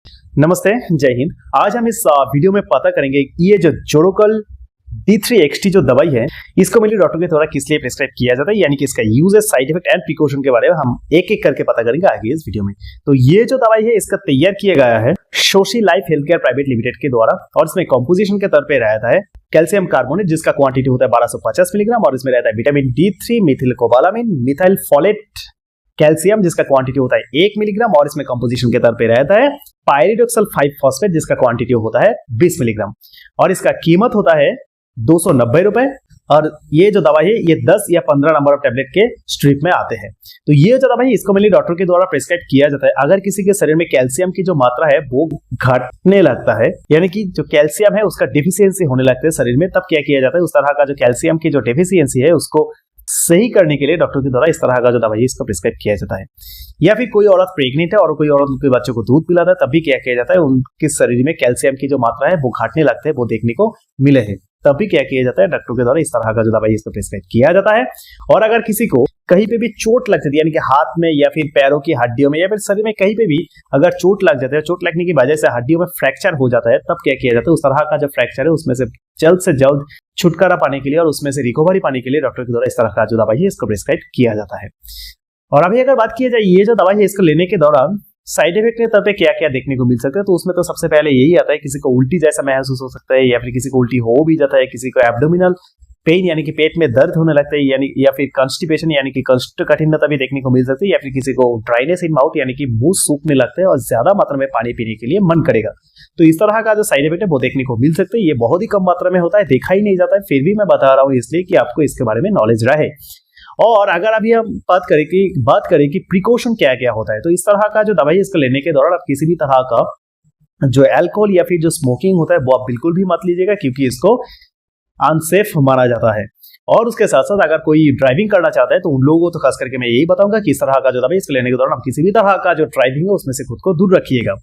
नमस्ते, जय हिंद। आज हम इस वीडियो में पता करेंगे ये जो जोरोकल D3XT जो दवाई है, इसको मेनली डॉक्टर के द्वारा किस लिए प्रिस्क्राइब किया जाता है, यानी कि इसका uses, side effect and precaution के बारे में हम एक एक करके पता करेंगे आगे इस वीडियो में। तो ये जो दवाई है इसका तैयार किया गया है शोशी life health care private limited के द्वारा, और इसमें कॉम्पोजिशन के तौर पर रहता है कैल्शियम कार्बोनेट, जिसका क्वांटिटी होता है 1250 मिलीग्राम, और इसमें रहता है vitamin D3, Mithil cobalamin, methyl folate calcium, जिसका क्वांटिटी होता है 1 मिलीग्राम, और इसमें कंपोजिशन के तौर पे रहता है पायरिडोक्सल 5 फॉस्फेट, जिसका क्वांटिटी होता है 20 मिलीग्राम, और इसका कीमत होता है 290 रुपए। और ये जो दवाई है ये 10 या 15 नंबर ऑफ टैबलेट के स्ट्रिप में आते हैं। तो ये जो दवाई है इसको मेनली डॉक्टर के द्वारा प्रिस्क्राइब किया जाता है अगर किसी के शरीर में कैल्शियम की जो मात्रा है वो घटने लगता है, यानी कि जो कैल्शियम है उसका डिफिशियंसी होने लगता है शरीर में, तब क्या किया जाता है उस तरह का जो कैल्शियम की जो डिफिशियंसी है उसको सही करने के लिए डॉक्टर के द्वारा इस तरह का जो दवाई है इसको प्रिस्क्राइब किया जाता है। या फिर कोई औरत प्रेग्नेंट है और कोई औरत उनके बच्चों को दूध पिलाता है, तब भी क्या किया जाता है उनके शरीर में कैल्शियम की जो मात्रा है वो घटने लगता है, वो देखने को मिले है, तब भी क्या किया जाता है डॉक्टर के द्वारा इस तरह का जो दवाई इसको प्रिस्क्राइब किया जाता है। और अगर किसी को कहीं पे भी चोट लग जाती है, यानी कि हाथ में या फिर पैरों की हड्डियों में या फिर शरीर में कहीं पे भी अगर चोट लग जाता है, चोट लगने की वजह से हड्डियों में फ्रैक्चर हो जाता है, तब क्या किया जाता है उस तरह का जो फ्रैक्चर है उसमें से जल्द छुटकारा पाने के लिए और उसमें से रिकवरी पाने के लिए डॉक्टर के द्वारा इस तरह का जो दवाई है इसको प्रिस्क्राइब किया जाता है। और अभी अगर बात की जाए ये जो दवाई है इसको लेने के दौरान साइड इफेक्ट के तौर पे क्या क्या देखने को मिल सकता है, तो उसमें तो सबसे पहले यही आता है किसी को उल्टी जैसा महसूस हो सकता है, या फिर किसी को उल्टी हो भी जाता है, किसी को एब्डोमिनल पेन यानी कि पेट में दर्द होने लगता है, यानी या फिर कॉन्स्टिपेशन यानी कि कोष्ठकाठिन्यता भी देखने को मिल सकती है, या फिर किसी को ड्राइनेस इन माउथ यानी कि मुंह सूखने लगता है और ज्यादा मात्रा में पानी पीने के लिए मन करेगा। तो इस तरह का जो साइड इफेक्ट है वो देखने को मिल सकता है। ये बहुत ही कम मात्रा में होता है, देखा ही नहीं जाता है, फिर भी मैं बता रहा हूँ इसलिए कि आपको इसके बारे में नॉलेज रहे। और अगर अभी हम बात करें कि प्रिकॉशन क्या क्या होता है, तो इस तरह का जो दवाई इसको लेने के दौरान आप किसी भी तरह का जो अल्कोहल या फिर जो स्मोकिंग होता है वो आप बिल्कुल भी मत लीजिएगा, क्योंकि इसको अनसेफ माना जाता है। और उसके साथ साथ अगर कोई ड्राइविंग करना चाहता है तो उन लोगों को तो खास करके मैं यही बताऊंगा कि इस तरह का जो दवाई इसको लेने के दौरान आप किसी भी तरह का जो ड्राइविंग है उसमें से खुद को दूर रखिएगा।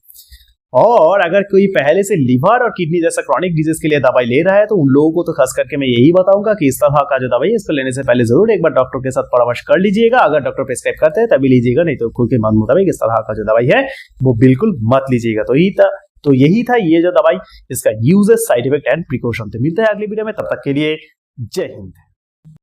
और अगर कोई पहले से लिवर और किडनी जैसा क्रॉनिक डिजीज के लिए दवाई ले रहा है तो उन लोगों को तो खास करके मैं यही बताऊंगा कि इस तरह का जो दवाई है इसको लेने से पहले जरूर एक बार डॉक्टर के साथ परामर्श कर लीजिएगा। अगर डॉक्टर प्रिस्क्राइब करते हैं तभी लीजिएगा, नहीं तो खुद के मन मुताबिक इस तरह का जो दवाई है वो बिल्कुल मत लीजिएगा। तो यही था ये जो दवाई, इसका uses, side effect and precaution. तो मिलता है अगली वीडियो में, तब तक के लिए जय हिंद।